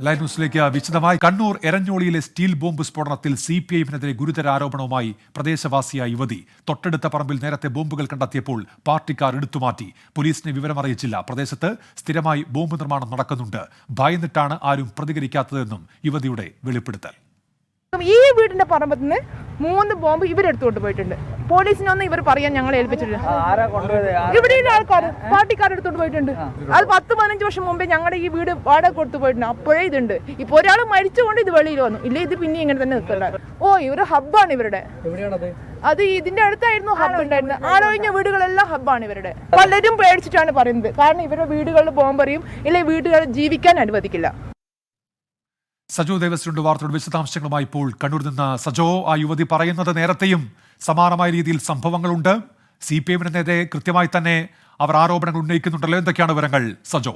Live ന്യൂസിലേക്ക് വിശദമായി. Kannur എരഞ്ഞോളിയിലെ steel bomb സ്ഫോടനത്തിൽ CPIഎമ്മിനെതിരെ ഗുരുതര ആരോപണവുമായി പ്രദേശവാസിയായ യുവതി. തൊട്ടടുത്ത പറമ്പിൽ നേരത്തെ ബോംബുകൾ കണ്ടെത്തിയപ്പോൾ പാർട്ടിക്കാർ എടുത്തുമാറ്റി. പോലീസിനെ വിവരമറിയിച്ചില്ല. പ്രദേശത്ത് സ്ഥിരമായി ബോംബ് നിർമ്മാണം നടക്കുന്നുണ്ട്. ഭയന്നിട്ടാണ് ആരും പ്രതികരിക്കാത്തതെന്നും യുവതിയുടെ വെളിപ്പെടുത്തൽ. ഈ വീടിന്റെ പറമ്പത്ത് നിന്ന് 3 ബോംബ് ഇവരെടുത്തോണ്ട് പോയിട്ടുണ്ട്. പോലീസിനൊന്നും ഇവർ പറയാൻ ഞങ്ങളെ ഏൽപ്പിച്ചിട്ടില്ല. ഇവിടെയുള്ള ആൾക്കാർ പാർട്ടിക്കാരെടുത്തോണ്ട് പോയിട്ടുണ്ട്. അത് 10-15 വർഷം മുമ്പേ ഞങ്ങളുടെ ഈ വീട് വാടക കൊടുത്തു പോയിട്ടുണ്ട്. അപ്പോഴേ ഇതുണ്ട്. ഇപ്പൊ ഒരാൾ മരിച്ചുകൊണ്ട് ഇത് വെളിയിൽ വന്നു. ഇല്ല, ഇത് പിന്നെ ഇങ്ങനെ തന്നെ നിൽക്കണ്ട. ഇവര് ഹബ്ബാണ് ഇവരുടെ. അത് ഇതിന്റെ അടുത്തായിരുന്നു ഹബ്ബ് ഉണ്ടായിരുന്നത്. ആളൊഴിഞ്ഞ വീടുകളെല്ലാം ഹബ്ബാണ് ഇവരുടെ. പലരും പേടിച്ചിട്ടാണ് പറയുന്നത്. കാരണം ഇവരുടെ വീടുകളിൽ ബോംബെറിയും, ഇല്ലെ വീടുകൾ ജീവിക്കാൻ അനുവദിക്കില്ല. സജോ ദേവസ്വണ്ട് വാർത്തയുടെ വിശദാംശങ്ങളുമായി ഇപ്പോൾ കണ്ണൂരിൽ നിന്ന്. സജോ, ആ യുവതി പറയുന്നത് നേരത്തെയും സമാനമായ രീതിയിൽ സംഭവങ്ങളുണ്ട്. CPIഎമ്മിനെതിരെ കൃത്യമായി തന്നെ അവർ ആരോപണങ്ങൾ ഉന്നയിക്കുന്നുണ്ടല്ലോ. എന്തൊക്കെയാണ് വിവരങ്ങൾ സജോ?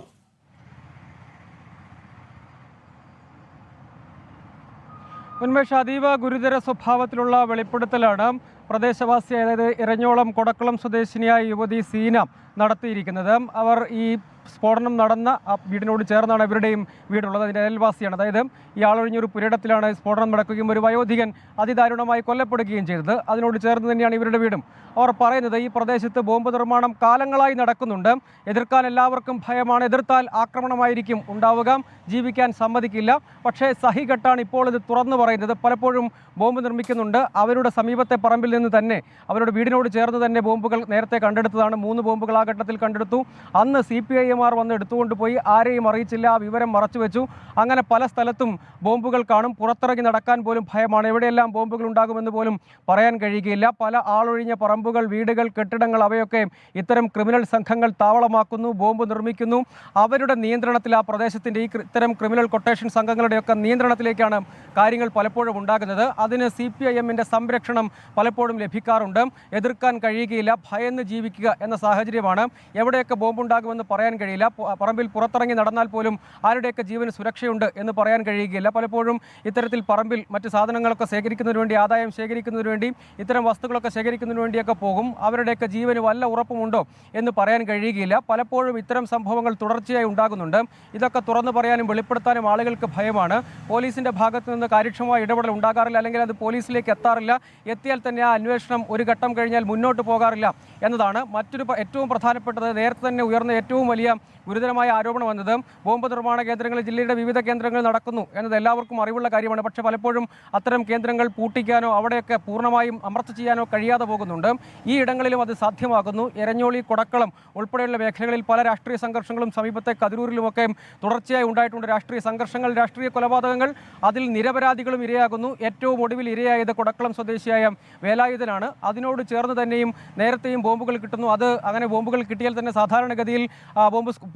ഉന്മേഷ്, അതീവ ഗുരുതര സ്വഭാവത്തിലുള്ള വെളിപ്പെടുത്തലാണ് പ്രദേശവാസി, അതായത് എരഞ്ഞോളം കൊടക്കുളം സ്വദേശിനിയായ യുവതി സീന നടത്തിയിരിക്കുന്നത്. അവർ ഈ സ്ഫോടനം നടന്ന വീടിനോട് ചേർന്നാണ് ഇവരുടെയും വീടുള്ളത്. അതിൻ്റെ അയൽവാസിയാണ്. അതായത് ഈ ആളൊഴിഞ്ഞൊരു പുരയിടത്തിലാണ് സ്ഫോടനം നടക്കുകയും ഒരു വയോധികൻ അതിദാരുണമായി കൊല്ലപ്പെടുകയും ചെയ്തത്. അതിനോട് ചേർന്ന് തന്നെയാണ് ഇവരുടെ വീടും. അവർ പറയുന്നത് ഈ പ്രദേശത്ത് ബോംബ് നിർമ്മാണം കാലങ്ങളായി നടക്കുന്നുണ്ട്. എതിർക്കാൻ എല്ലാവർക്കും ഭയമാണ്. എതിർത്താൽ ആക്രമണമായിരിക്കും ഉണ്ടാവുക. ജീവിക്കാൻ സമ്മതിക്കില്ല. പക്ഷേ സഹികെട്ടാണ് ഇപ്പോൾ ഇത് തുറന്നു പറയുന്നത്. പലപ്പോഴും ബോംബ് നിർമ്മിക്കുന്നുണ്ട്. അവരുടെ സമീപത്തെ പറമ്പിൽ നിന്ന് തന്നെ, അവരുടെ വീടിനോട് ചേർന്ന് തന്നെ ബോംബുകൾ നേരത്തെ കണ്ടെടുത്തതാണ്. 3 ബോംബുകൾ ആ ഘട്ടത്തിൽ കണ്ടെടുത്തു. അന്ന് CPIമാർ വന്ന് എടുത്തുകൊണ്ട് പോയി. ആരെയും അറിയിച്ചില്ല. ആ വിവരം മറച്ചുവെച്ചു. അങ്ങനെ പല സ്ഥലത്തും ബോംബുകൾ കാണും. പുറത്തിറങ്ങി നടക്കാൻ പോലും ഭയമാണ്. എവിടെയെല്ലാം ബോംബുകൾ ഉണ്ടാകുമെന്ന് പോലും പറയാൻ കഴിയുകയില്ല. പല ആളൊഴിഞ്ഞ പറമ്പുകൾ, വീടുകൾ, കെട്ടിടങ്ങൾ, അവയൊക്കെ ഇത്തരം ക്രിമിനൽ സംഘങ്ങൾ താവളമാക്കുന്നു, ബോംബ് നിർമ്മിക്കുന്നു. അവരുടെ നിയന്ത്രണത്തിൽ ആ പ്രദേശത്തിൻ്റെ ഇത്തരം ക്രിമിനൽ കൊട്ടേഷൻ സംഘങ്ങളുടെയൊക്കെ നിയന്ത്രണത്തിലേക്കാണ് കാര്യങ്ങൾ പലപ്പോഴും ഉണ്ടാകുന്നത്. അതിന് CPIഎമ്മിൻ്റെ സംരക്ഷണം പലപ്പോഴും ലഭിക്കാറുണ്ട്. എതിർക്കാൻ കഴിയുകയില്ല. ഭയന്ന് ജീവിക്കുക എന്ന സാഹചര്യമാണ്. എവിടെയൊക്കെ ബോംബുണ്ടാകുമെന്ന് പറയാൻ കഴിയില്ല. പറമ്പിൽ പുറത്തിറങ്ങി നടന്നാൽ പോലും ആരുടെയൊക്കെ ജീവന് സുരക്ഷയുണ്ട് എന്ന് പറയാൻ കഴിയുകയില്ല. പലപ്പോഴും ഇത്തരത്തിൽ പറമ്പിൽ മറ്റ് സാധനങ്ങളൊക്കെ ശേഖരിക്കുന്നതിന് വേണ്ടി, ആദായം ശേഖരിക്കുന്നതിന് വേണ്ടി, ഇത്തരം വസ്തുക്കളൊക്കെ ശേഖരിക്കുന്നതിന് വേണ്ടിയൊക്കെ പോകും. അവരുടെയൊക്കെ ജീവന് വല്ല ഉറപ്പുമുണ്ടോ എന്ന് പറയാൻ കഴിയുകയില്ല. പലപ്പോഴും ഇത്തരം സംഭവങ്ങൾ തുടർച്ചയായി ഉണ്ടാകുന്നുണ്ട്. ഇതൊക്കെ തുറന്നു പറയാനും വെളിപ്പെടുത്താനും ആളുകൾക്ക് ഭയമാണ്. പോലീസിൻ്റെ ഭാഗത്തു നിന്ന് കാര്യക്ഷമമായ ഇടപെടൽ ഉണ്ടാകാറില്ല, അല്ലെങ്കിൽ അത് പോലീസിലേക്ക് എത്താറില്ല. എത്തിയാൽ തന്നെ ആ അന്വേഷണം ഒരു ഘട്ടം കഴിഞ്ഞാൽ മുന്നോട്ട് പോകാറില്ല എന്നതാണ് മറ്റൊരു ഏറ്റവും പ്രധാനപ്പെട്ടത്. നേരത്തെ തന്നെ ഉയർന്ന ഏറ്റവും വലിയ ഗുരുതരമായ ആരോപണം വന്നത് ബോംബ് നിർമ്മാണ കേന്ദ്രങ്ങൾ ജില്ലയുടെ വിവിധ കേന്ദ്രങ്ങളിൽ നടക്കുന്നു എന്നത് എല്ലാവർക്കും അറിവുള്ള കാര്യമാണ്. പക്ഷേ പലപ്പോഴും അത്തരം കേന്ദ്രങ്ങൾ പൂട്ടിക്കാനോ അവിടെയൊക്കെ പൂർണ്ണമായും അമർച്ച ചെയ്യാനോ കഴിയാതെ പോകുന്നുണ്ട്. ഈ ഇടങ്ങളിലും അത് സാധ്യമാകുന്നു. എരഞ്ഞോളി, കൊടക്കളം ഉൾപ്പെടെയുള്ള മേഖലകളിൽ പല രാഷ്ട്രീയ സംഘർഷങ്ങളും സമീപത്തെ കതിരൂരിലുമൊക്കെ തുടർച്ചയായി ഉണ്ടായിട്ടുണ്ട്. രാഷ്ട്രീയ സംഘർഷങ്ങൾ, രാഷ്ട്രീയ കൊലപാതകങ്ങൾ, അതിൽ നിരപരാധികളും ഇരയാകുന്നു. ഏറ്റവും ഒടുവിൽ ഇരയായത് കൊടക്കളം സ്വദേശിയായ വേലായുധനാണ്. അതിനോട് ചേർന്ന് തന്നെയും നേരത്തെയും ബോംബുകൾ കിട്ടുന്നു. അത് അങ്ങനെ ബോംബുകൾ കിട്ടിയാൽ തന്നെ സാധാരണഗതിയിൽ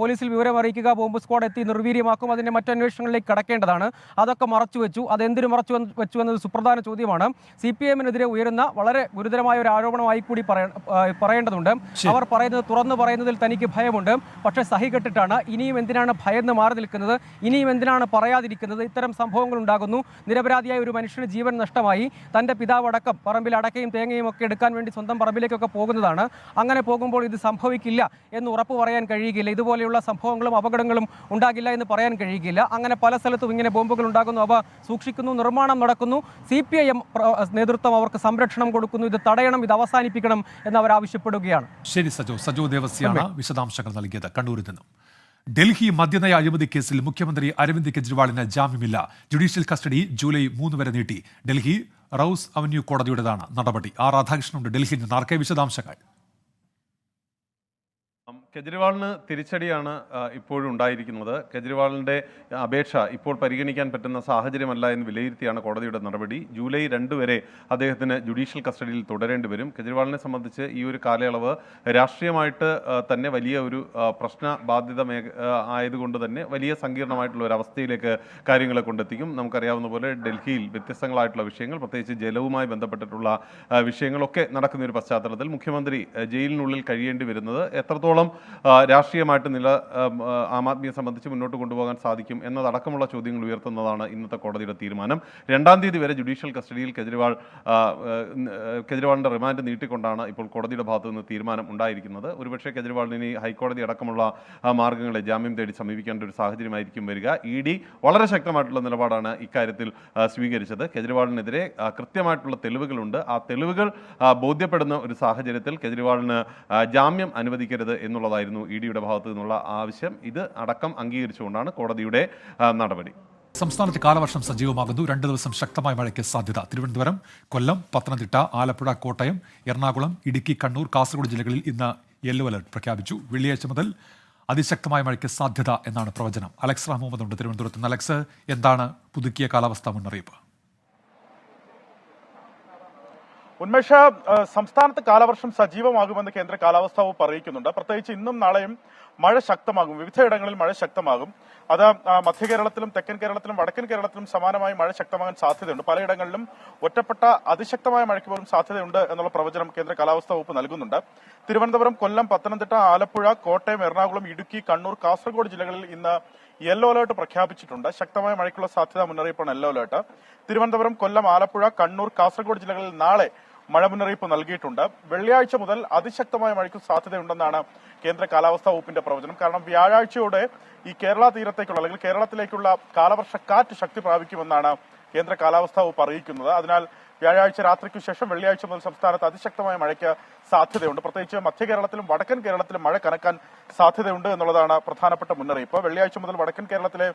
പോലീസിൽ വിവരം അറിയിക്കുക, ബോംബ് സ്ക്വാഡ് എത്തി നിർവീര്യമാക്കും. അതിൻ്റെ മറ്റു അന്വേഷണങ്ങളിലേക്ക് കടക്കേണ്ടതാണ്. അതൊക്കെ മറച്ചുവെച്ചു. അതെന്തിനു മറച്ചു വെച്ചു എന്നത് സുപ്രധാന ചോദ്യമാണ്. CPIഎമ്മിനെതിരെ ഉയരുന്ന വളരെ ഗുരുതരമായ ഒരു ആരോപണമായി കൂടി പറയേണ്ടതുണ്ട്. അവർ പറയുന്നത്, തുറന്നു പറയുന്നതിൽ തനിക്ക് ഭയമുണ്ട്. പക്ഷേ സഹികെട്ടിട്ടാണ്. ഇനിയും എന്തിനാണ് ഭയന്ന് മാറി നിൽക്കുന്നത്? ഇനിയും എന്തിനാണ് പറയാതിരിക്കുന്നത്? ഇത്തരം സംഭവങ്ങൾ ഉണ്ടാകുന്നു. നിരപരാധിയായ ഒരു മനുഷ്യന് ജീവൻ നഷ്ടമായി. തൻ്റെ പിതാവടക്കം പറമ്പിൽ അടക്കയും തേങ്ങയും ഒക്കെ എടുക്കാൻ വേണ്ടി സ്വന്തം പറമ്പിലേക്കൊക്കെ പോകുന്നതാണ്. അങ്ങനെ പോകുമ്പോൾ ഇത് സംഭവിക്കില്ല എന്ന് ഉറപ്പ് പറയാൻ കഴിയുകയില്ല. ഇതുപോലെയുള്ള സംഭവങ്ങളും അപകടങ്ങളും ഉണ്ടാകില്ല എന്ന് പറയാൻ കഴിയുകയില്ല. അങ്ങനെ പല സ്ഥലത്തും ഇങ്ങനെ ബോംബുകൾ ഉണ്ടാകുന്നു, അവ സൂക്ഷിക്കുന്നു, നിർമ്മാണം നടക്കുന്നു. CPIഎം നേതൃത്വം അവർക്ക് സംരക്ഷണം കൊടുക്കുന്നു. ഇത് തടയണം, ഇത് അവസാനിപ്പിക്കണം എന്ന് അവർ ആവശ്യപ്പെടുകയാണ്. ശരി സജോ ദേവസ്യാണ് വിശദാംശങ്ങൾ നൽകിയത് കണ്ണൂരിൽ നിന്നും. ഡൽഹി മദ്യനയ അഴിമതി കേസിൽ മുഖ്യമന്ത്രി അരവിന്ദ് കെജ്രിവാളിന് ജാമ്യമില്ല. ജുഡീഷ്യൽ കസ്റ്റഡി ജൂലൈ 3 വരെ നീട്ടി. ഡൽഹി റൌസ് അവന്യൂ കോടതിയുടേതാണ് നടപടി. രാധാകൃഷ്ണനുണ്ട് ഡൽഹിയിൽ നിന്ന്. ആർക്കെ വിശദാംശങ്ങൾ? കെജ്രിവാളിന് തിരിച്ചടിയാണ് ഇപ്പോഴും ഉണ്ടായിരിക്കുന്നത്. കെജ്രിവാളിൻ്റെ അപേക്ഷ ഇപ്പോൾ പരിഗണിക്കാൻ പറ്റുന്ന സാഹചര്യമല്ല എന്ന് വിലയിരുത്തിയാണ് കോടതിയുടെ നടപടി. ജൂലൈ 2 വരെ അദ്ദേഹത്തിന് ജുഡീഷ്യൽ കസ്റ്റഡിയിൽ തുടരേണ്ടി വരും. കെജ്രിവാളിനെ സംബന്ധിച്ച് ഈ ഒരു കാലയളവ് രാഷ്ട്രീയമായിട്ട് തന്നെ വലിയ ഒരു പ്രശ്ന ബാധിത ആയതുകൊണ്ട് തന്നെ വലിയ സങ്കീർണമായിട്ടുള്ള ഒരു അവസ്ഥയിലേക്ക് കാര്യങ്ങളെ കൊണ്ടെത്തിക്കും. നമുക്കറിയാവുന്ന പോലെ ഡൽഹിയിൽ വ്യത്യസ്തങ്ങളായിട്ടുള്ള വിഷയങ്ങൾ, പ്രത്യേകിച്ച് ജലവുമായി ബന്ധപ്പെട്ടിട്ടുള്ള വിഷയങ്ങളൊക്കെ നടക്കുന്ന ഒരു പശ്ചാത്തലത്തിൽ മുഖ്യമന്ത്രി ജയിലിനുള്ളിൽ കഴിയേണ്ടി വരുന്നത് എത്രത്തോളം രാഷ്ട്രീയമായിട്ട് ആം ആദ്മിയെ സംബന്ധിച്ച് മുന്നോട്ട് കൊണ്ടുപോകാൻ സാധിക്കും എന്നതടക്കമുള്ള ചോദ്യങ്ങൾ ഉയർത്തുന്നതാണ് ഇന്നത്തെ കോടതിയുടെ തീരുമാനം. 2-ാം തീയതി വരെ ജുഡീഷ്യൽ കസ്റ്റഡിയിൽ കെജ്രിവാളിന്റെ റിമാൻഡ് നീട്ടിക്കൊണ്ടാണ് ഇപ്പോൾ കോടതിയുടെ ഭാഗത്തു നിന്ന് തീരുമാനം ഉണ്ടായിരിക്കുന്നത്. ഒരുപക്ഷെ കെജ്രിവാളിന് ഇനി ഹൈക്കോടതി അടക്കമുള്ള മാർഗ്ഗങ്ങളെ ജാമ്യം തേടി സമീപിക്കേണ്ട ഒരു സാഹചര്യമായിരിക്കും വരിക. ED വളരെ ശക്തമായിട്ടുള്ള നിലപാടാണ് ഇക്കാര്യത്തിൽ സ്വീകരിച്ചത്. കെജ്രിവാളിനെതിരെ കൃത്യമായിട്ടുള്ള തെളിവുകളുണ്ട്. ആ തെളിവുകൾ ബോധ്യപ്പെടുന്ന ഒരു സാഹചര്യത്തിൽ കെജ്രിവാളിന് ജാമ്യം അനുവദിക്കരുത് എന്നുള്ളതായിരുന്നു EDയുടെ ഭാഗത്തു നിന്നുള്ള ആവശ്യം. ഇത് അടക്കം അംഗീകരിച്ചുകൊണ്ടാണ് കോടതിയുടെ നടപടി. സംസ്ഥാനത്ത് കാലവർഷം സജീവമാകുന്നു. 2 ദിവസം ശക്തമായ മഴയ്ക്ക് സാധ്യത. തിരുവനന്തപുരം, കൊല്ലം, പത്തനംതിട്ട, ആലപ്പുഴ, കോട്ടയം, എറണാകുളം, ഇടുക്കി, കണ്ണൂർ, കാസർഗോഡ് ജില്ലകളിൽ ഇന്ന് യെല്ലോ അലർട്ട് പ്രഖ്യാപിച്ചു. വെള്ളിയാഴ്ച മുതൽ അതിശക്തമായ മഴയ്ക്ക് സാധ്യത എന്നാണ് പ്രവചനം. അലക്സ് മുഹമ്മദ് ഉണ്ട് തിരുവനന്തപുരത്ത്. അലക്സ്, എന്താണ് പുതുക്കിയ കാലാവസ്ഥാ മുന്നറിയിപ്പ്? ഉന്മേഷ, സംസ്ഥാനത്ത് കാലവർഷം സജീവമാകുമെന്ന് കേന്ദ്ര കാലാവസ്ഥാ വകുപ്പ് അറിയിക്കുന്നുണ്ട്. പ്രത്യേകിച്ച് ഇന്നും നാളെയും മഴ ശക്തമാകും. വിവിധയിടങ്ങളിൽ മഴ ശക്തമാകും. അത് മധ്യ കേരളത്തിലും തെക്കൻ കേരളത്തിലും വടക്കൻ കേരളത്തിലും സമാനമായി മഴ ശക്തമാകാൻ സാധ്യതയുണ്ട്. പലയിടങ്ങളിലും ഒറ്റപ്പെട്ട അതിശക്തമായ മഴയ്ക്ക് പോലും സാധ്യതയുണ്ട് എന്നുള്ള പ്രവചനം കേന്ദ്ര കാലാവസ്ഥാ വകുപ്പ് നൽകുന്നുണ്ട്. തിരുവനന്തപുരം, കൊല്ലം, പത്തനംതിട്ട, ആലപ്പുഴ, കോട്ടയം, എറണാകുളം, ഇടുക്കി, കണ്ണൂർ, കാസർഗോഡ് ജില്ലകളിൽ ഇന്ന് യെല്ലോ അലേർട്ട് പ്രഖ്യാപിച്ചിട്ടുണ്ട്. ശക്തമായ മഴയ്ക്കുള്ള സാധ്യതാ മുന്നറിയിപ്പാണ് യെല്ലോ അലേർട്ട്. തിരുവനന്തപുരം, കൊല്ലം, ആലപ്പുഴ, കണ്ണൂർ, കാസർഗോഡ് ജില്ലകളിൽ നാളെ മഴ മുന്നറിയിപ്പ് നൽകിയിട്ടുണ്ട്. വെള്ളിയാഴ്ച മുതൽ അതിശക്തമായ മഴയ്ക്ക് സാധ്യതയുണ്ടെന്നാണ് കേന്ദ്ര കാലാവസ്ഥാ വകുപ്പിന്റെ പ്രവചനം. കാരണം വ്യാഴാഴ്ചയോടെ ഈ കേരള തീരത്തേക്കുള്ള അല്ലെങ്കിൽ കേരളത്തിലേക്കുള്ള കാലവർഷക്കാറ്റ് ശക്തി പ്രാപിക്കുമെന്നാണ് കേന്ദ്ര കാലാവസ്ഥാ വകുപ്പ് അറിയിക്കുന്നത്. അതിനാൽ വ്യാഴാഴ്ച രാത്രിക്കു ശേഷം വെള്ളിയാഴ്ച മുതൽ സംസ്ഥാനത്ത് അതിശക്തമായ മഴയ്ക്ക് സാധ്യതയുണ്ട്. പ്രത്യേകിച്ച് മധ്യ കേരളത്തിലും വടക്കൻ കേരളത്തിലും മഴ കനക്കാൻ സാധ്യതയുണ്ട് എന്നുള്ളതാണ് പ്രധാനപ്പെട്ട മുന്നറിയിപ്പ്. വെള്ളിയാഴ്ച മുതൽ വടക്കൻ കേരളത്തിലെ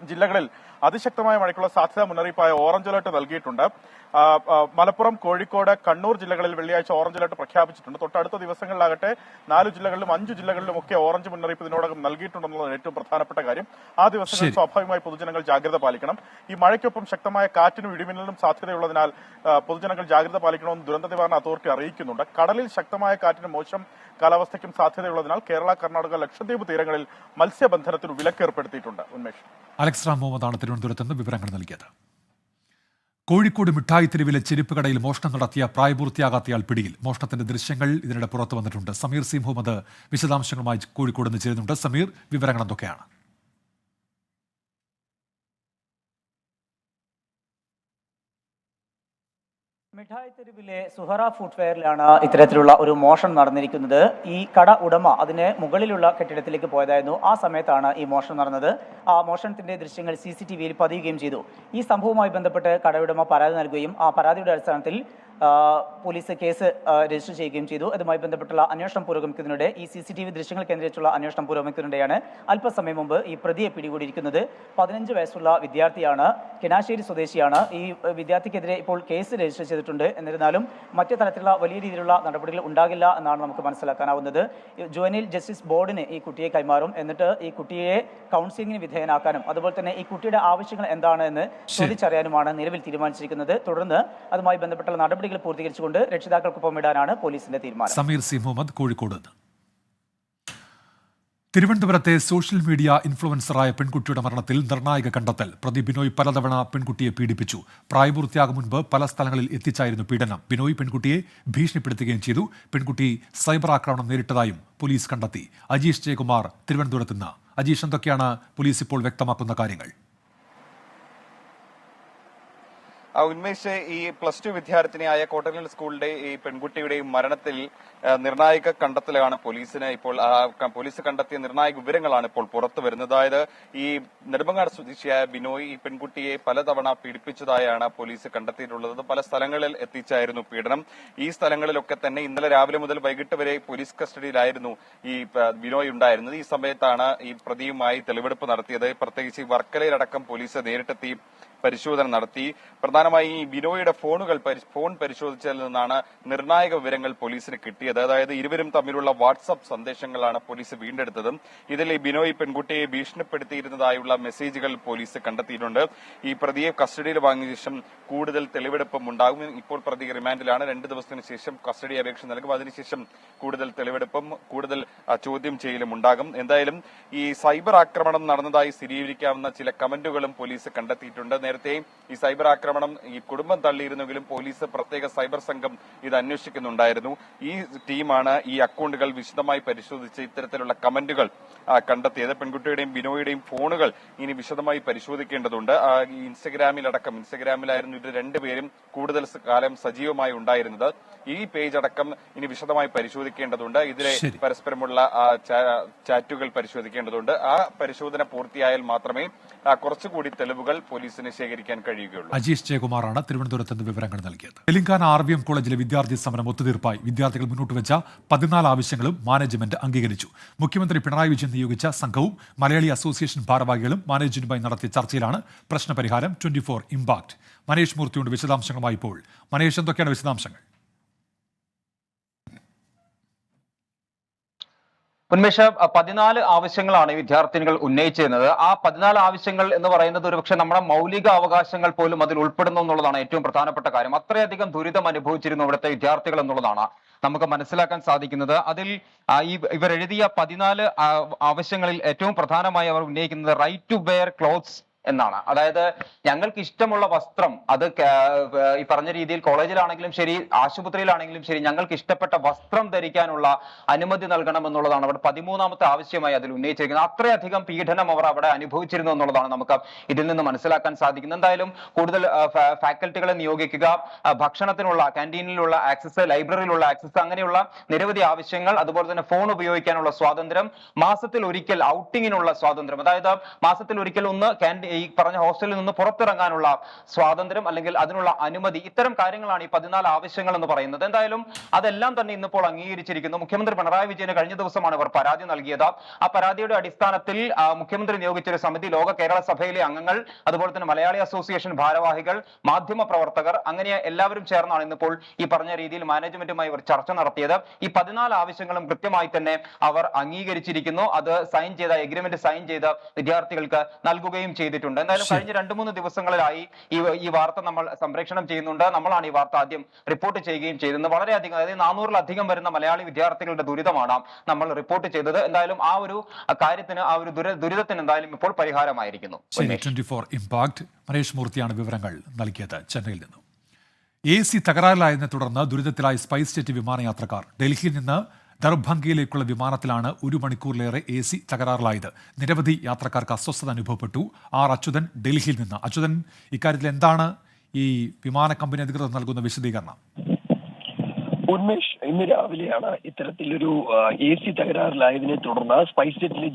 ജില്ലകളിൽ അതിശക്തമായ മഴയ്ക്കുള്ള സാധ്യതാ മുന്നറിയിപ്പായ ഓറഞ്ച് അലർട്ട് നൽകിയിട്ടുണ്ട്. മലപ്പുറം, കോഴിക്കോട്, കണ്ണൂർ ജില്ലകളിൽ വെള്ളിയാഴ്ച ഓറഞ്ച് അലർട്ട് പ്രഖ്യാപിച്ചിട്ടുണ്ട്. തൊട്ടടുത്ത ദിവസങ്ങളിലാകട്ടെ 4 ജില്ലകളിലും 5 ജില്ലകളിലും ഒക്കെ ഓറഞ്ച് മുന്നറിയിപ്പ് ഇതിനോടകം നൽകിയിട്ടുണ്ടെന്നുള്ളതാണ് ഏറ്റവും പ്രധാനപ്പെട്ട കാര്യം. ആ ദിവസങ്ങളിൽ സ്വാഭാവികമായി പൊതുജനങ്ങൾ ജാഗ്രത പാലിക്കണം. ഈ മഴയ്ക്കൊപ്പം ശക്തമായ കാറ്റിനും ഇടിമിന്നലിനും സാധ്യതയുള്ളതിനാൽ പൊതുജനങ്ങൾ ജാഗ്രത പാലിക്കണമെന്ന് ദുരന്ത നിവാരണ അതോറിറ്റി അറിയിക്കുന്നുണ്ട്. കടലിൽ ശക്തമായ കാറ്റിനും മോശം കാലാവസ്ഥയ്ക്കും സാധ്യതയുള്ളതിനാൽ കേരള, കർണാടക, ലക്ഷദ്വീപ് തീരങ്ങളിൽ മത്സ്യബന്ധനത്തിന് വിലക്കേർപ്പെടുത്തിയിട്ടുണ്ട്. ഉന്മേഷ്. അലക്സ് മുഹമ്മദാണ് തിരുവനന്തപുരത്ത് നിന്ന് വിവരങ്ങൾ നൽകിയത്. കോഴിക്കോട് മിഠായി തെരുവിലെ ചെരുപ്പ് കടയിൽ മോഷണം നടത്തിയ പ്രായപൂർത്തിയാകാത്തയാൾ പിടിയിൽ. മോഷണത്തിന്റെ ദൃശ്യങ്ങൾ ഇതിനിടെ പുറത്തു വന്നിട്ടുണ്ട്. സമീർ സി മുഹമ്മദ് വിശദാംശങ്ങളുമായി കോഴിക്കോട് നിന്ന് ചേരുന്നുണ്ട്. സമീർ, വിവരങ്ങൾ എന്തൊക്കെയാണ്? മിഠായി തെരുവിലെ സുഹറ ഫുട്വെയറിലാണ് ഇത്തരത്തിലുള്ള ഒരു മോഷണം നടന്നിരിക്കുന്നത്. ഈ കട ഉടമ അതിന് മുകളിലുള്ള കെട്ടിടത്തിലേക്ക് പോയതായിരുന്നു. ആ സമയത്താണ് ഈ മോഷണം നടന്നത്. ആ മോഷണത്തിന്റെ ദൃശ്യങ്ങൾ CCTVയിൽ പതിയുകയും ചെയ്തു. ഈ സംഭവവുമായി ബന്ധപ്പെട്ട് കടയുടമ പരാതി നൽകുകയും ആ പരാതിയുടെ അടിസ്ഥാനത്തിൽ പോലീസ് കേസ് രജിസ്റ്റർ ചെയ്യുകയും ചെയ്തു. അതുമായി ബന്ധപ്പെട്ടുള്ള അന്വേഷണം പുരോഗമിക്കുന്നതിനിടെ ഈ CCTV ദൃശ്യങ്ങൾ കേന്ദ്രീകരിച്ചുള്ള അന്വേഷണം പുരോഗമിക്കുന്നതിനിടെയാണ് അല്പസമയം മുമ്പ് ഈ പ്രതിയെ പിടികൂടിയിരിക്കുന്നത്. 15 വയസ്സുള്ള വിദ്യാർത്ഥിയാണ്, കിണാശ്ശേരി സ്വദേശിയാണ്. ഈ വിദ്യാർത്ഥിക്കെതിരെ ഇപ്പോൾ കേസ് രജിസ്റ്റർ ചെയ്തിട്ടുണ്ട്. എന്നിരുന്നാലും മറ്റു തരത്തിലുള്ള വലിയ രീതിയിലുള്ള നടപടികൾ ഉണ്ടാകില്ല എന്നാണ് നമുക്ക് മനസ്സിലാക്കാനാവുന്നത്. ജുവനൈൽ ജസ്റ്റിസ് ബോർഡിന് ഈ കുട്ടിയെ കൈമാറും. എന്നിട്ട് ഈ കുട്ടിയെ കൗൺസിലിംഗിന് വിധേയനാക്കാനും അതുപോലെ തന്നെ ഈ കുട്ടിയുടെ ആവശ്യങ്ങൾ എന്താണ് എന്ന് ചോദിച്ചറിയാനുമാണ് നിലവിൽ തീരുമാനിച്ചിരിക്കുന്നത്. തുടർന്ന് അതുമായി ബന്ധപ്പെട്ടുള്ള നടപടികൾ പൂർത്തീകരിച്ചുകൊണ്ട് രക്ഷിതാക്കൾക്കൊപ്പം ഇടാനാണ് പോലീസിന്റെ തീരുമാനം. സമീർ സി മുഹമ്മദ്, കോഴിക്കോട്. തിരുവനന്തപുരത്തെ സോഷ്യൽ മീഡിയ ഇൻഫ്ലുവൻസറായ പെൺകുട്ടിയുടെ മരണത്തിൽ നിർണായക കണ്ടെത്തൽ. പ്രതി ബിനോയ് പലതവണ പെൺകുട്ടിയെ പീഡിപ്പിച്ചു. പ്രായപൂർത്തിയാകും മുൻപ് പല സ്ഥലങ്ങളിൽ എത്തിച്ചായിരുന്നു പീഡനം. ബിനോയ് പെൺകുട്ടിയെ ഭീഷണിപ്പെടുത്തുകയും ചെയ്തു. പെൺകുട്ടി സൈബർ ആക്രമണം നേരിട്ടതായും പോലീസ് കണ്ടെത്തി. അജീഷ് ജയകുമാർ തിരുവനന്തപുരത്ത് നിന്ന്. അജീഷ്, എന്തൊക്കെയാണ് പോലീസ് ഇപ്പോൾ വ്യക്തമാക്കുന്ന കാര്യങ്ങൾ? ഉന്മേഷ്, ഈ +2 വിദ്യാർത്ഥിനിയായ കോട്ടക്കൽ സ്കൂളിന്റെ ഈ പെൺകുട്ടിയുടെയും മരണത്തിൽ നിർണായക കണ്ടെത്തലാണ് പോലീസിന് ഇപ്പോൾ പോലീസ് കണ്ടെത്തിയ നിർണായക വിവരങ്ങളാണ് ഇപ്പോൾ പുറത്തു വരുന്നത്. അതായത് ഈ നെടുമങ്ങാട് സ്വദേശിയായ ബിനോയ് ഈ പെൺകുട്ടിയെ പലതവണ പീഡിപ്പിച്ചതായാണ് പോലീസ് കണ്ടെത്തിയിട്ടുള്ളത്. പല സ്ഥലങ്ങളിൽ എത്തിച്ചായിരുന്നു പീഡനം. ഈ സ്ഥലങ്ങളിലൊക്കെ തന്നെ ഇന്നലെ രാവിലെ മുതൽ വൈകിട്ട് വരെ പോലീസ് കസ്റ്റഡിയിലായിരുന്നു ഈ ബിനോയ് ഉണ്ടായിരുന്നത്. ഈ സമയത്താണ് ഈ പ്രതിയുമായി തെളിവെടുപ്പ് നടത്തിയത്. പ്രത്യേകിച്ച് വർക്കലയിലടക്കം പോലീസ് നേരിട്ടെത്തി പരിശോധന നടത്തി. പ്രധാനമായി ഈ ബിനോയുടെ ഫോൺ പരിശോധിച്ചതിൽ നിന്നാണ് നിർണായക വിവരങ്ങൾ പോലീസിന് കിട്ടിയത്. അതായത് ഇരുവരും തമ്മിലുള്ള വാട്സ്ആപ്പ് സന്ദേശങ്ങളാണ് പോലീസ് വീണ്ടെടുത്തത്. ഇതിൽ ഈ ബിനോയ് പെൺകുട്ടിയെ ഭീഷണിപ്പെടുത്തിയിരുന്നതായുള്ള മെസ്സേജുകൾ പോലീസ് കണ്ടെത്തിയിട്ടുണ്ട്. ഈ പ്രതിയെ കസ്റ്റഡിയിൽ വാങ്ങിയ ശേഷം കൂടുതൽ തെളിവെടുപ്പും ഉണ്ടാകും. ഇപ്പോൾ പ്രതി റിമാൻഡിലാണ്. 2 ദിവസത്തിന് ശേഷം കസ്റ്റഡി അപേക്ഷ നൽകും. അതിനുശേഷം കൂടുതൽ തെളിവെടുപ്പും കൂടുതൽ ചോദ്യം ചെയ്യലും ഉണ്ടാകും. എന്തായാലും ഈ സൈബർ ആക്രമണം നടന്നതായി സ്ഥിരീകരിക്കാവുന്ന ചില കമന്റുകളും പോലീസ് കണ്ടെത്തിയിട്ടുണ്ട്. നേരത്തെ ഈ സൈബർ ആക്രമണം ഈ കുടുംബം തള്ളിയിരുന്നെങ്കിലും പോലീസ് പ്രത്യേക സൈബർ സംഘം ഇത് അന്വേഷിക്കുന്നുണ്ടായിരുന്നു. ഈ ടീമാണ് ഈ അക്കൗണ്ടുകൾ വിശദമായി പരിശോധിച്ച് ഇത്തരത്തിലുള്ള കമന്റുകൾ കണ്ടെത്തിയത്. പെൺകുട്ടിയുടെയും ബിനോയുടെയും ഫോണുകൾ ഇനി വിശദമായി പരിശോധിക്കേണ്ടതുണ്ട്. ഈ ഇൻസ്റ്റഗ്രാമിലായിരുന്നു ഇവർ രണ്ടുപേരും കൂടുതൽ കാലം സജീവമായി ഉണ്ടായിരുന്നത്. ഈ പേജ് അടക്കം ഇനി വിശദമായി പരിശോധിക്കേണ്ടതുണ്ട്. ഇതിലെ പരസ്പരമുള്ള ചാറ്റുകൾ പരിശോധിക്കേണ്ടതുണ്ട്. ആ പരിശോധന പൂർത്തിയായാൽ മാത്രമേ കുറച്ചുകൂടി തെളിവുകൾ പോലീസിന് ശേഖരിക്കാൻ കഴിയുകയുള്ളൂ. അജീഷ് ജയകുമാറാണ് തിരുവനന്തപുരത്ത് നിന്ന് വിവരങ്ങൾ നൽകിയത്. തെലങ്കാന RVM കോളേജിലെ വിദ്യാർത്ഥി സമരം ഒത്തുതീർപ്പായി. വിദ്യാർത്ഥികൾ മുന്നോട്ട് വെച്ച 14 ആവശ്യങ്ങളും മാനേജ്മെന്റ് അംഗീകരിച്ചു. മുഖ്യമന്ത്രി പിണറായി വിജയൻ നിയോഗിച്ച സംഘവും മലയാളി അസോസിയേഷൻ ഭാരവാഹികളും മാനേജ്മെന്റുമായി നടത്തിയ ചർച്ചയിലാണ് പ്രശ്നപരിഹാരം. 24 ഇമ്പാക്ട്. മനേഷ് മൂർത്തിയുണ്ട് വിശദാംശങ്ങളുമായി. ഇപ്പോൾ മനേഷ്, എന്തൊക്കെയാണ് വിശദാംശങ്ങൾ? ഉന്മേഷ്, 14 ആവശ്യങ്ങളാണ് വിദ്യാർത്ഥിനികൾ ഉന്നയിച്ചിരുന്നത്. ആ 14 ആവശ്യങ്ങൾ എന്ന് പറയുന്നത് ഒരുപക്ഷെ നമ്മുടെ മൗലിക അവകാശങ്ങൾ പോലും അതിൽ ഉൾപ്പെടുന്നു എന്നുള്ളതാണ് ഏറ്റവും പ്രധാനപ്പെട്ട കാര്യം. അത്രയധികം ദുരിതം അനുഭവിച്ചിരുന്നു ഇവിടുത്തെ വിദ്യാർത്ഥികൾ എന്നുള്ളതാണ് നമുക്ക് മനസ്സിലാക്കാൻ സാധിക്കുന്നത്. അതിൽ ഇവരെഴുതിയ 14 ആവശ്യങ്ങളിൽ ഏറ്റവും പ്രധാനമായി അവർ ഉന്നയിക്കുന്നത് റൈറ്റ് ടു വെയർ ക്ലോത്ത്സ് എന്നാണ്. അതായത് ഞങ്ങൾക്ക് ഇഷ്ടമുള്ള വസ്ത്രം, അത് ഈ പറഞ്ഞ രീതിയിൽ കോളേജിലാണെങ്കിലും ശരി ആശുപത്രിയിലാണെങ്കിലും ശരി ഞങ്ങൾക്ക് ഇഷ്ടപ്പെട്ട വസ്ത്രം ധരിക്കാനുള്ള അനുമതി നൽകണം എന്നുള്ളതാണ് അവിടെ 13ാമത്തെ ആവശ്യമായി അതിൽ ഉന്നയിച്ചിരിക്കുന്നത്. അത്രയധികം പീഡനം അവർ അവിടെ അനുഭവിച്ചിരുന്നു എന്നുള്ളതാണ് നമുക്ക് ഇതിൽ നിന്ന് മനസ്സിലാക്കാൻ സാധിക്കുന്നത്. എന്തായാലും കൂടുതൽ ഫാക്കൽറ്റികളെ നിയോഗിക്കുക, ഭക്ഷണത്തിനുള്ള ക്യാൻറ്റീനിലുള്ള ആക്സസ്, ലൈബ്രറിയിലുള്ള ആക്സസ്, അങ്ങനെയുള്ള നിരവധി ആവശ്യങ്ങൾ. അതുപോലെ തന്നെ ഫോൺ ഉപയോഗിക്കാനുള്ള സ്വാതന്ത്ര്യം, മാസത്തിൽ ഒരിക്കൽ ഔട്ടിങ്ങിനുള്ള സ്വാതന്ത്ര്യം, അതായത് മാസത്തിൽ ഒരിക്കൽ ഒന്ന് ഈ പറഞ്ഞ ഹോസ്റ്റലിൽ നിന്ന് പുറത്തിറങ്ങാനുള്ള സ്വാതന്ത്ര്യം അല്ലെങ്കിൽ അതിനുള്ള അനുമതി. ഇത്തരം കാര്യങ്ങളാണ് ഈ 14 ആവശ്യങ്ങൾ എന്ന് പറയുന്നത്. എന്തായാലും അതെല്ലാം തന്നെ ഇന്നിപ്പോൾ അംഗീകരിച്ചിരിക്കുന്നു. മുഖ്യമന്ത്രി പിണറായി വിജയന് കഴിഞ്ഞ ദിവസമാണ് ഇവർ പരാതി നൽകിയത്. ആ പരാതിയുടെ അടിസ്ഥാനത്തിൽ മുഖ്യമന്ത്രി നിയോഗിച്ചൊരു സമിതി, ലോക കേരള സഭയിലെ അംഗങ്ങൾ, അതുപോലെ തന്നെ മലയാളി അസോസിയേഷൻ ഭാരവാഹികൾ, മാധ്യമ പ്രവർത്തകർ, അങ്ങനെ എല്ലാവരും ചേർന്നാണ് ഇന്നിപ്പോൾ ഈ പറഞ്ഞ രീതിയിൽ മാനേജ്മെന്റുമായി ഇവർ ചർച്ച നടത്തിയത്. ഈ 14 ആവശ്യങ്ങളും കൃത്യമായി തന്നെ അവർ അംഗീകരിച്ചിരിക്കുന്നു. അത് എഗ്രിമെന്റ് സൈൻ ചെയ്ത വിദ്യാർത്ഥികൾക്ക് നൽകുകയും ചെയ്തിട്ടുണ്ട്. എന്തായാലും കഴിഞ്ഞ 2-3 ദിവസങ്ങളിലായി ഈ വാർത്ത നമ്മൾ സംപ്രേഷണം ചെയ്യുന്നുണ്ട്. നമ്മളാണ് ഈ വാർത്ത ആദ്യം റിപ്പോർട്ട് ചെയ്യുകയും ചെയ്തത്. വളരെയധികം, അതായത് 400-ലധികം വരുന്ന മലയാളി വിദ്യാർത്ഥികളുടെ ദുരിതമാണ് നമ്മൾ റിപ്പോർട്ട് ചെയ്തത്. എന്തായാലും ആ ഒരു കാര്യത്തിന്, ആ ഒരു ദുരിതത്തിന് എന്തായാലും ഇപ്പോൾ പരിഹാരമായിരിക്കുന്നു. 24 ഇമ്പാക്ട്. മനേഷ് മൂർത്തിയാണ് വിവരങ്ങൾ നൽകിയത് ചെന്നൈയിൽ നിന്നും. AC തകരാറിലായതിനെ തുടർന്ന് ദുരിതത്തിലായി സ്പൈസ് ജെറ്റ് വിമാനയാത്രക്കാർ. ഡൽഹിയിൽ നിന്ന് ദർഭംഗയിലേക്കുള്ള വിമാനത്തിലാണ് 1 മണിക്കൂറിലേറെ AC തകരാറിലായത്. നിരവധി യാത്രക്കാർക്ക് അസ്വസ്ഥത അനുഭവപ്പെട്ടു. അച്യുതൻ ഡൽഹിയിൽ നിന്ന്. അച്യുതൻ, ഇക്കാര്യത്തിൽ എന്താണ് ഈ വിമാന കമ്പനി അധികൃതർ നൽകുന്ന വിശദീകരണം? ഉന്മേഷ്, ഇന്ന് രാവിലെയാണ് ഇത്തരത്തിലൊരു AC തകരാറിലായതിനെ തുടർന്ന് സ്പൈസ് ജെറ്റിലെ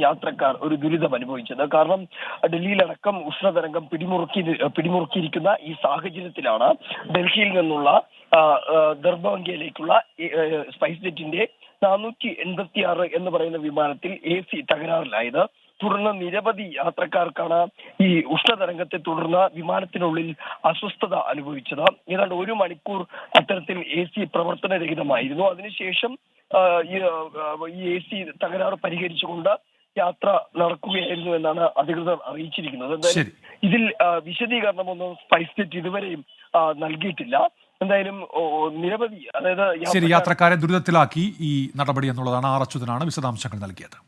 യാത്രക്കാർ ഒരു ദുരിതം അനുഭവിച്ചത്. കാരണം ഡൽഹിയിലടക്കം ഉഷ്ണതരംഗം പിടിമുറുക്കിയിരിക്കുന്ന ഈ സാഹചര്യത്തിലാണ് ഡൽഹിയിൽ നിന്നുള്ള ദർഭംഗയിലേക്കുള്ള സ്പൈസ് ജെറ്റിന്റെ 486 എന്ന് പറയുന്ന വിമാനത്തിൽ AC തകരാറിലായത്. തുടർന്ന് നിരവധി യാത്രക്കാർക്കാണ് ഈ ഉഷ്ണതരംഗത്തെ തുടർന്ന് വിമാനത്തിനുള്ളിൽ അസ്വസ്ഥത അനുഭവിച്ചത്. ഏതാണ്ട് 1 മണിക്കൂർ അത്തരത്തിൽ AC പ്രവർത്തനരഹിതമായിരുന്നു. അതിനുശേഷം ഈ AC തകരാറ് പരിഹരിച്ചുകൊണ്ട് യാത്ര നടക്കുകയായിരുന്നു എന്നാണ് അധികൃതർ അറിയിച്ചിരിക്കുന്നത്. എന്തായാലും ഇതിൽ വിശദീകരണമൊന്നും സ്പൈസ് ജെറ്റ് ഇതുവരെയും നൽകിയിട്ടില്ല. എന്തായാലും നിരവധി, അതായത് യാത്രക്കാരെ ദുരിതത്തിലാക്കി ഈ നടപടി എന്നുള്ളതാണ്. അച്യുതനാണ് വിശദാംശങ്ങൾ നൽകിയത്.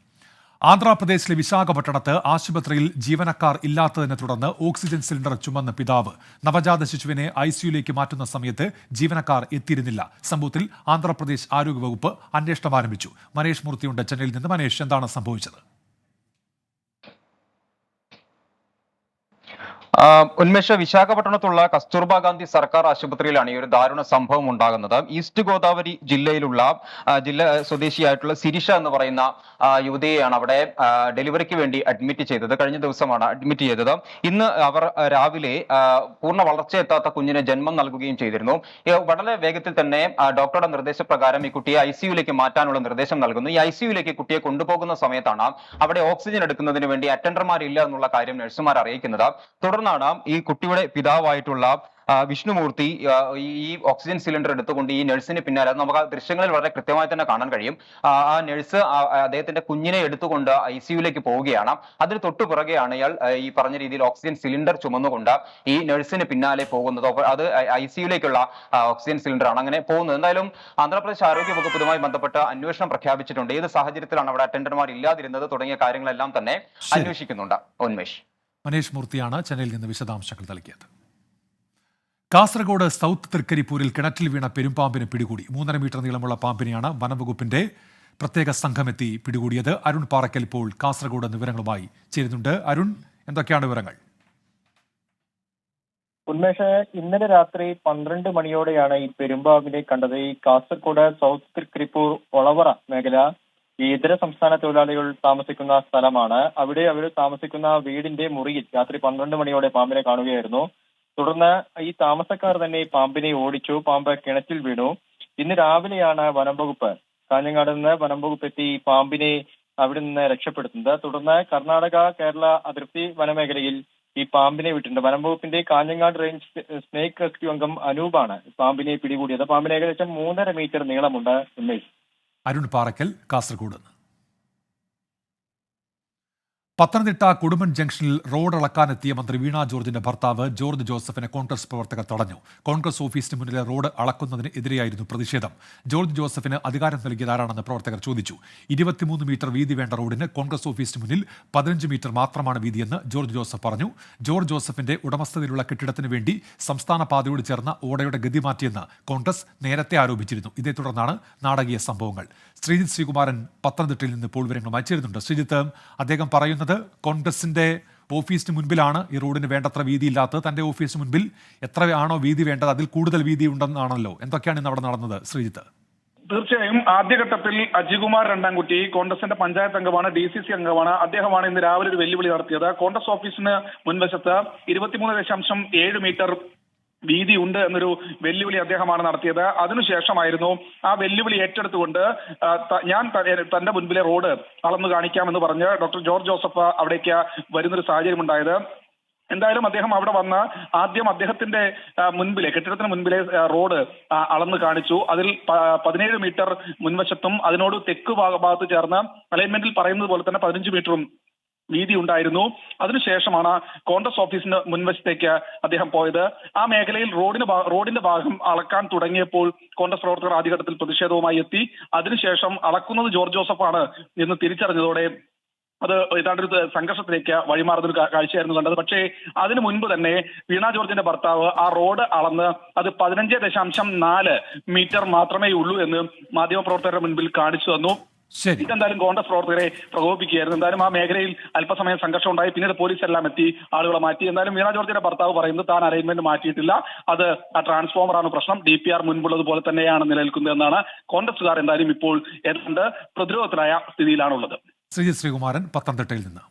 ആന്ധ്രാപ്രദേശിലെ വിശാഖപട്ടണത്ത് ആശുപത്രിയിൽ ജീവനക്കാർ ഇല്ലാത്തതിനെ തുടർന്ന് ഓക്സിജൻ സിലിണ്ടർ ചുമന്ന പിതാവ്. നവജാത ശിശുവിനെ ICUലേക്ക് മാറ്റുന്ന സമയത്ത് ജീവനക്കാർ എത്തിയിരുന്നില്ല. സംഭവത്തിൽ ആന്ധ്രാപ്രദേശ് ആരോഗ്യവകുപ്പ് അന്വേഷണം ആരംഭിച്ചു. മനേഷ് മൂർത്തിയുണ്ട് ചെന്നൈയിൽ നിന്ന്. മനേഷ്, എന്താണ് സംഭവിച്ചത്? ഉന്മേഷ, വിശാഖപട്ടണത്തുള്ള കസ്തൂർബ ഗാന്ധി സർക്കാർ ആശുപത്രിയിലാണ് ഈ ഒരു ദാരുണ സംഭവം ഉണ്ടാകുന്നത്. ഈസ്റ്റ് ഗോദാവരി ജില്ലയിലുള്ള സ്വദേശിയായിട്ടുള്ള സിരിഷ എന്ന് പറയുന്ന യുവതിയെയാണ് അവിടെ ഡെലിവറിക്ക് വേണ്ടി അഡ്മിറ്റ് ചെയ്തത്. കഴിഞ്ഞ ദിവസമാണ് അഡ്മിറ്റ് ചെയ്തത്. ഇന്ന് അവർ രാവിലെ പൂർണ്ണ വളർച്ചയെത്താത്ത കുഞ്ഞിന് ജന്മം നൽകുകയും ചെയ്തിരുന്നു. വളരെ വേഗത്തിൽ തന്നെ ഡോക്ടറുടെ നിർദ്ദേശപ്രകാരം ഈ കുട്ടിയെ ICUലേക്ക് മാറ്റാനുള്ള നിർദ്ദേശം നൽകുന്നു. ഈ ICUലേക്ക് കുട്ടിയെ കൊണ്ടുപോകുന്ന സമയത്താണ് അവിടെ ഓക്സിജൻ എടുക്കുന്നതിന് വേണ്ടി അറ്റൻഡർമാരില്ല എന്നുള്ള കാര്യം നഴ്സുമാർ അറിയിക്കുന്നത്. തുടർന്നാണ് ഈ കുട്ടിയുടെ പിതാവായിട്ടുള്ള വിഷ്ണുമൂർത്തി ഈ ഓക്സിജൻ സിലിണ്ടർ എടുത്തുകൊണ്ട് ഈ നഴ്സിന് പിന്നാലെ, നമുക്ക് ആ ദൃശ്യങ്ങളിൽ വളരെ കൃത്യമായി തന്നെ കാണാൻ കഴിയും, ആ നഴ്സ് അദ്ദേഹത്തിന്റെ കുഞ്ഞിനെ എടുത്തുകൊണ്ട് ICUലേക്ക് പോവുകയാണ്. അതിന് തൊട്ടു പുറകെയാണ് ഇയാൾ ഈ പറഞ്ഞ രീതിയിൽ ഓക്സിജൻ സിലിണ്ടർ ചുമന്നുകൊണ്ട് ഈ നഴ്സിന് പിന്നാലെ പോകുന്നത്. അത് ICUലേക്കുള്ള ഓക്സിജൻ സിലിണ്ടർ ആണ് അങ്ങനെ പോകുന്നത്. എന്തായാലും ആന്ധ്രാപ്രദേശ് ആരോഗ്യ വകുപ്പ് ഇതുമായി ബന്ധപ്പെട്ട് അന്വേഷണം പ്രഖ്യാപിച്ചിട്ടുണ്ട്. ഏത് സാഹചര്യത്തിലാണ് അവിടെ അറ്റൻഡർമാർ ഇല്ലാതിരുന്നത് തുടങ്ങിയ കാര്യങ്ങളെല്ലാം തന്നെ അന്വേഷിക്കുന്നുണ്ട്. ഉന്മേഷ്. മനേഷ് മൂർത്തിയാണ് ചെന്നൈയിൽ നിന്ന് വിശദാംശങ്ങൾ നൽകിയത്. കാസർഗോഡ് സൗത്ത് തൃക്കരിപ്പൂരിൽ കിണറ്റിൽ വീണ പെരുമ്പാമ്പിന് പിടികൂടി 3.5 മീറ്റർ നീളമുള്ള പാമ്പിനെയാണ് വനംവകുപ്പിന്റെ പ്രത്യേക സംഘമെത്തി പിടികൂടിയത്. അരുൺ പാറക്കൽ ഇപ്പോൾ കാസർഗോഡ് വിവരങ്ങളുമായി ചേരുന്നുണ്ട്. അരുൺ, എന്തൊക്കെയാണ് വിവരങ്ങൾ? ഉന്മേഷ്, ഇന്നലെ രാത്രി 12 മണിയോടെയാണ് ഈ പെരുമ്പാമ്പിനെ കണ്ടത്. ഈ കാസർഗോഡ് സൗത്ത് തൃക്കരിപ്പൂർ ഒളവറ മേഖല ഈ ഇതര സംസ്ഥാന തൊഴിലാളികൾ താമസിക്കുന്ന സ്ഥലമാണ്. അവിടെ അവർ താമസിക്കുന്ന വീടിന്റെ മുറിയിൽ രാത്രി 12 മണിയോടെ പാമ്പിനെ കാണുകയായിരുന്നു. തുടർന്ന് ഈ താമസക്കാർ തന്നെ ഈ പാമ്പിനെ ഓടിച്ചു. പാമ്പ് കിണറ്റിൽ വീണു. ഇന്ന് രാവിലെയാണ് വനംവകുപ്പ്, കാഞ്ഞങ്ങാട് നിന്ന് വനംവകുപ്പ് എത്തി ഈ പാമ്പിനെ അവിടെ നിന്ന് രക്ഷപ്പെടുത്തുന്നത്. തുടർന്ന് കർണാടക കേരള അതിർത്തി വനമേഖലയിൽ ഈ പാമ്പിനെ വിട്ടിട്ടുണ്ട്. വനംവകുപ്പിന്റെ കാഞ്ഞങ്ങാട് റേഞ്ച് സ്നേക്ക് റെസ്ക്യൂ അംഗം അനൂപാണ് പാമ്പിനെ പിടികൂടിയത്. പാമ്പിന് ഏകദേശം 3.5 മീറ്റർ നീളമുണ്ട്. ഉന്മേഷ്. അരുൺ പാറക്കൽ, കാസർഗോഡ്. പത്തനംതിട്ട കുടുംബൻ ജംഗ്ഷനിൽ റോഡ് അളക്കാനെത്തിയ മന്ത്രി വീണ ജോർജിന്റെ ഭർത്താവ് ജോർജ് ജോസഫിനെ കോൺഗ്രസ് പ്രവർത്തകർ തടഞ്ഞു. കോൺഗ്രസ് ഓഫീസിന് മുന്നിലെ റോഡ് അളക്കുന്നതിന് എതിരെയായിരുന്നു പ്രതിഷേധം. ജോർജ് ജോസഫിന് അധികാരം നൽകിയതാരാണെന്ന് പ്രവർത്തകർ ചോദിച്ചു. 23 മീറ്റർ വീതി വേണ്ട റോഡിന് കോൺഗ്രസ് ഓഫീസിന് മുന്നിൽ 15 മീറ്റർ മാത്രമാണ് വീതിയെന്ന് ജോർജ് ജോസഫ് പറഞ്ഞു. ജോർജ് ജോസഫിന്റെ ഉടമസ്ഥതയിലുള്ള കെട്ടിടത്തിന് വേണ്ടി സംസ്ഥാന പാതയോട് ചേർന്ന ഓടയുടെ ഗതി മാറ്റിയെന്ന് കോൺഗ്രസ് നേരത്തെ ആരോപിച്ചിരുന്നു. ഇതേ തുടർന്നാണ് നാടകീയ സംഭവങ്ങൾ. ശ്രീജിത്ത് ശ്രീകുമാരൻ പത്തനംതിട്ടയിൽ നിന്ന് ഇപ്പോൾ വിവരങ്ങളുമായി ചേരുന്നുണ്ട്. ശ്രീജിത്ത്, അദ്ദേഹം പറയുന്നത് കോൺഗ്രസിന്റെ ഓഫീസിന് മുൻപിലാണ് ഈ റോഡിന് വേണ്ടത്ര വീതിയില്ലാത്തത്. തന്റെ ഓഫീസിന് മുൻപിൽ എത്രയാണോ വീതി വേണ്ടത് അതിൽ കൂടുതൽ വീതി ഉണ്ടെന്നാണല്ലോ. എന്തൊക്കെയാണ് ഇന്ന് അവിടെ നടന്നത്, ശ്രീജിത്ത്? തീർച്ചയായും ആദ്യഘട്ടത്തിൽ അജികുമാർ രണ്ടാംകുട്ടി കോൺഗ്രസിന്റെ പഞ്ചായത്ത് അംഗമാണ്, DCC അംഗമാണ്. അദ്ദേഹമാണ് ഇന്ന് രാവിലെ ഒരു വെല്ലുവിളി നടത്തിയത്. കോൺഗ്രസ് ഓഫീസിന് മുൻവശത്ത് 23.7 മീറ്റർ വീതി ഉണ്ട് എന്നൊരു വെല്ലുവിളി അദ്ദേഹമാണ് നടത്തിയത്. അതിനുശേഷമായിരുന്നു ആ വെല്ലുവിളി ഏറ്റെടുത്തുകൊണ്ട് ഞാൻ തന്റെ മുൻപിലെ റോഡ് അളന്നു കാണിക്കാമെന്ന് പറഞ്ഞ് ഡോക്ടർ ജോർജ് ജോസഫ് അവിടേക്ക് വരുന്നൊരു സാഹചര്യം ഉണ്ടായത്. എന്തായാലും അദ്ദേഹം അവിടെ വന്ന് ആദ്യം അദ്ദേഹത്തിന്റെ മുൻപിലെ കെട്ടിടത്തിന് മുൻപിലെ റോഡ് അളന്ന് കാണിച്ചു. അതിൽ 17 മീറ്റർ മുൻവശത്തും അതിനോട് തെക്ക് ഭാഗത്ത് ചേർന്ന് അലൈൻമെന്റിൽ പറയുന്നത് പോലെ തന്നെ 15 മീറ്ററും വീതി ഉണ്ടായിരുന്നു. അതിനുശേഷമാണ് കോൺഗ്രസ് ഓഫീസിന് മുൻവശത്തേക്ക് അദ്ദേഹം പോയത്. ആ മേഖലയിൽ റോഡിന്റെ ഭാഗം അളക്കാൻ തുടങ്ങിയപ്പോൾ കോൺഗ്രസ് പ്രവർത്തകർ ആദ്യഘട്ടത്തിൽ പ്രതിഷേധവുമായി എത്തി. അതിനുശേഷം അളക്കുന്നത് ജോർജ് ജോസഫാണ് എന്ന് തിരിച്ചറിഞ്ഞതോടെ അത് ഏതാണ്ടൊരു സംഘർഷത്തിലേക്ക് വഴിമാറുന്നൊരു കാഴ്ചയായിരുന്നു കണ്ടത്. പക്ഷേ അതിനു മുൻപ് തന്നെ വീണ ജോർജിന്റെ ഭർത്താവ് ആ റോഡ് അളന്ന് അത് 15.4 മീറ്റർ മാത്രമേ ഉള്ളൂ എന്ന് മാധ്യമപ്രവർത്തകരുടെ മുൻപിൽ കാണിച്ചു തന്നു. ഇതെന്തായാലും കോൺഗ്രസ് പ്രവർത്തകരെ പ്രകോപിപ്പിക്കുകയായിരുന്നു. എന്തായാലും ആ മേഖലയിൽ അല്പസമയം സംഘർഷം ഉണ്ടായി. പിന്നീട് പോലീസ് എല്ലാം എത്തി ആളുകളെ മാറ്റി. എന്തായാലും വീണ ജോർജിന്റെ ഭർത്താവ് പറയുന്നത് താൻ അലൈൻമെന്റ് മാറ്റിയിട്ടില്ല, അത് ആ ട്രാൻസ്ഫോമറാണ് പ്രശ്നം, DPR മുൻപുള്ളതുപോലെ തന്നെയാണ് നിലനിൽക്കുന്നത് എന്നാണ്. കോൺഗ്രസുകാർ എന്തായാലും ഇപ്പോൾ ഏതാണ്ട് പ്രതിരോധത്തിലായ സ്ഥിതിയിലാണുള്ളത്. ശ്രീജിത്ത് ശ്രീകുമാരൻ പത്തനംതിട്ടയിൽ നിന്ന്.